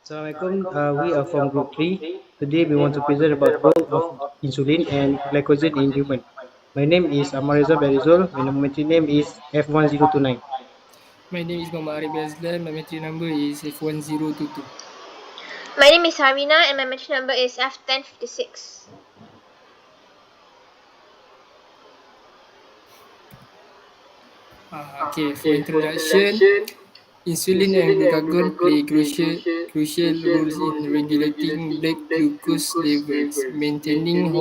Assalamualaikum. We are from Group 3. Today we want to present about role of insulin and glycogen in human. My name is Amariza Berizol. My laboratory name is F1029. My name is Muhammad Arif Azlan. My metric number is F1022. My name is Harina and my metric number is F1056. For introduction, insulin and glucagon play crucial roles in regulating blood glucose levels, maintaining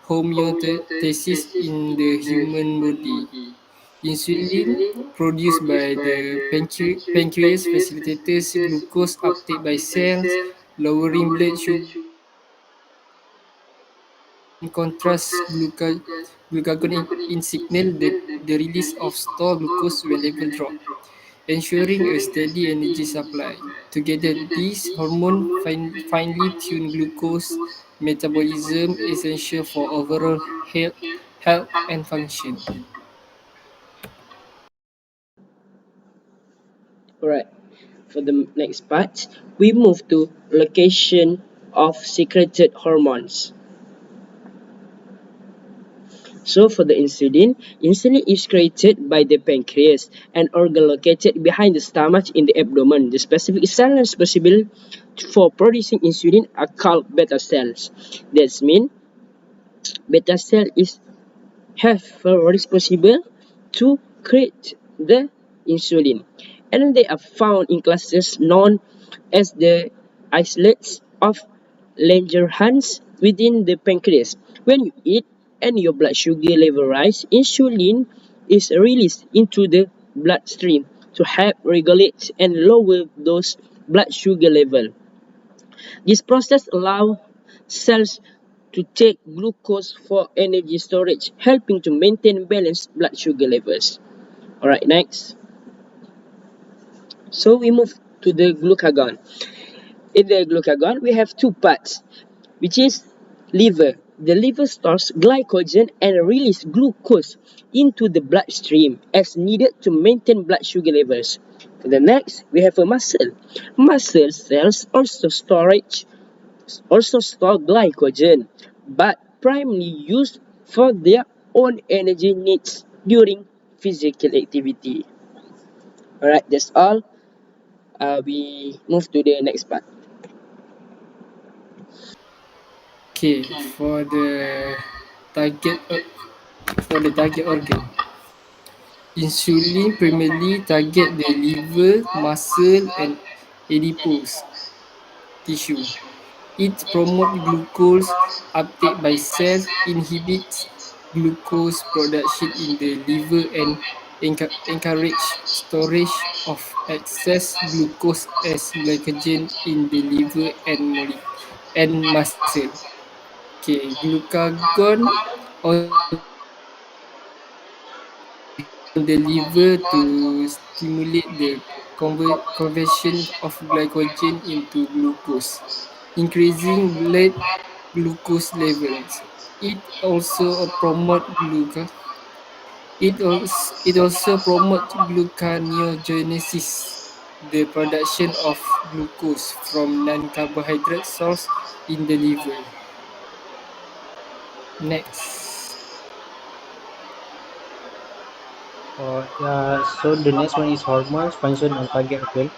homeostasis in the human body. Insulin, produced by the pancreas, facilitates glucose uptake by cells, lowering blood sugar. In contrast, glucagon signal the release of stored glucose when level drop, ensuring a steady energy supply. Together, these hormones finely tune glucose metabolism, essential for overall health and function. Alright, for the next part, we move to location of secreted hormones. So for the insulin is created by the pancreas, an organ located behind the stomach in the abdomen. The specific cell responsible for producing insulin are called beta cells. That means beta cell is have responsible to create the insulin, and they are found in classes known as the isolates of Langerhans within the pancreas. When you eat and your blood sugar level rise, insulin is released into the bloodstream to help regulate and lower those blood sugar level. This process allows cells to take glucose for energy storage, helping to maintain balanced blood sugar levels. Alright, next. So we move to the glucagon. In the glucagon, we have two parts, which is liver. The liver stores glycogen and release glucose into the bloodstream as needed to maintain blood sugar levels. The next, we have a muscle. Muscle cells also store glycogen, but primarily used for their own energy needs during physical activity. Alright, that's all. We move to the next part. Okay, for the target organ. Insulin primarily target the liver, muscle, and adipose tissue. It promotes glucose uptake by cells, inhibits glucose production in the liver, and encourage storage of excess glucose as glycogen in the liver and muscle. Okay, glucagon on the liver to stimulate the conversion of glycogen into glucose, increasing blood glucose levels. It also promotes gluconeogenesis, the production of glucose from non-carbohydrate source in the liver. Next. So the next one is hormones, function, and target organ.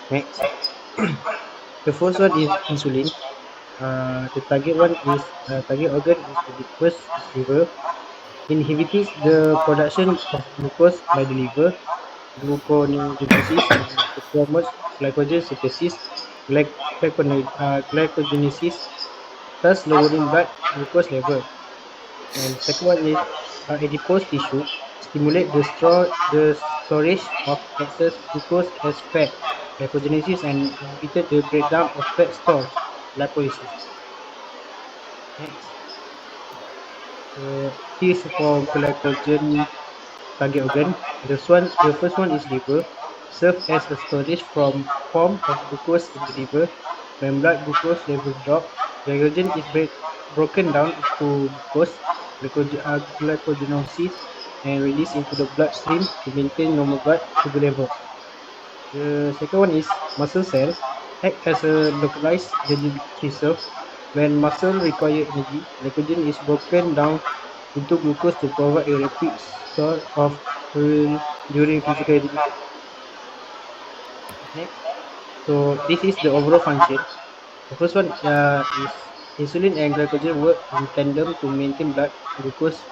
Next. The first one is insulin. The target organ is the first is liver. Inhibits the production of glucose by the liver, gluconeogenesis, and it promotes glycogen synthesis, glycogenesis, thus lowering blood glucose level. And the second one is adipose tissue, stimulate the storage of excess glucose as fat, glycogenesis, and inhibited the breakdown of fat stores, lipolysis. Next, this is for glycogen target organ. The first one is liver, serve as a storage form of glucose in the liver. When blood glucose levels drop, glycogen is broken down into glycogenosis, and released into the bloodstream to maintain normal blood sugar level. The second one is muscle cell. act as a localized energy reserve. When muscle require energy, glycogen is broken down into glucose to provide a rapid store of fuel during physical activity. Next, so this is the overall function. The first one is insulin and glycogen work in tandem to maintain blood glucose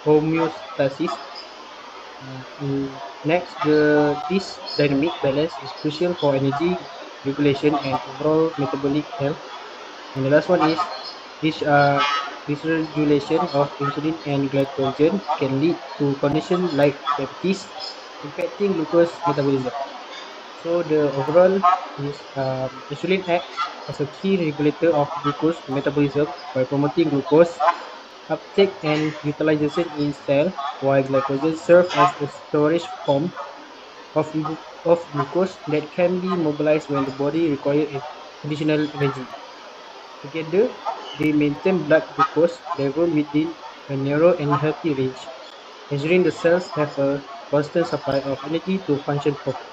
homeostasis. Next, this dynamic balance is crucial for energy regulation and overall metabolic health. And the last one is this dysregulation of insulin and glycogen can lead to conditions like diabetes, impacting glucose metabolism. So the overall is insulin acts as a key regulator of glucose metabolism by promoting glucose uptake and utilization in cell, while glycogen serves as a storage form of glucose that can be mobilized when the body requires additional energy. Together, they maintain blood glucose level within a narrow and healthy range, ensuring the cells have a constant supply of energy to function properly.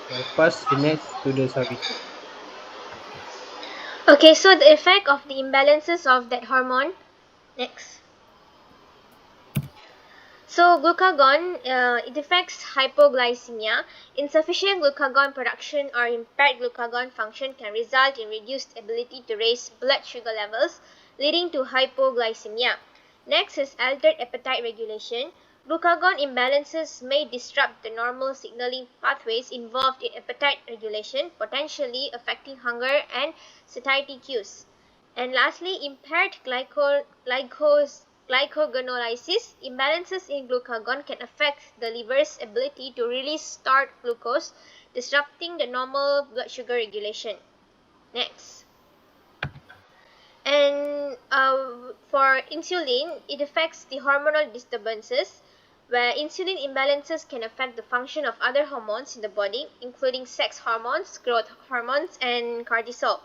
So I pass the next to the Savina. Okay, so the effect of the imbalances of that hormone. Next. So glucagon, it affects hypoglycemia. Insufficient glucagon production or impaired glucagon function can result in reduced ability to raise blood sugar levels, leading to hypoglycemia. Next is altered appetite regulation. Glucagon imbalances may disrupt the normal signaling pathways involved in appetite regulation, potentially affecting hunger and satiety cues. And lastly, impaired glycogenolysis. Imbalances in glucagon can affect the liver's ability to release stored glucose, disrupting the normal blood sugar regulation. Next. And for insulin, it affects the hormonal disturbances, where insulin imbalances can affect the function of other hormones in the body, including sex hormones, growth hormones, and cortisol.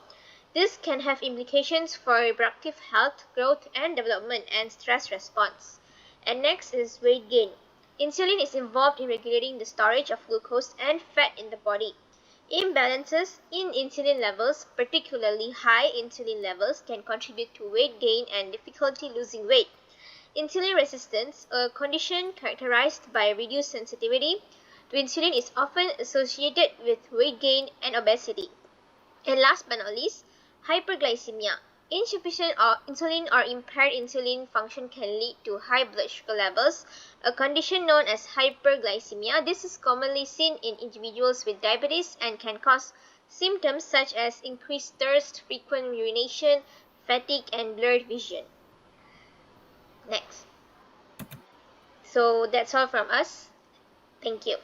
This can have implications for reproductive health, growth and development, and stress response. And next is weight gain. Insulin is involved in regulating the storage of glucose and fat in the body. Imbalances in insulin levels, particularly high insulin levels, can contribute to weight gain and difficulty losing weight. Insulin resistance, a condition characterized by reduced sensitivity to insulin, is often associated with weight gain and obesity. And last but not least, hyperglycemia. Insufficient insulin or impaired insulin function can lead to high blood sugar levels, a condition known as hyperglycemia. This is commonly seen in individuals with diabetes and can cause symptoms such as increased thirst, frequent urination, fatigue, and blurred vision. Next. So that's all from us. Thank you.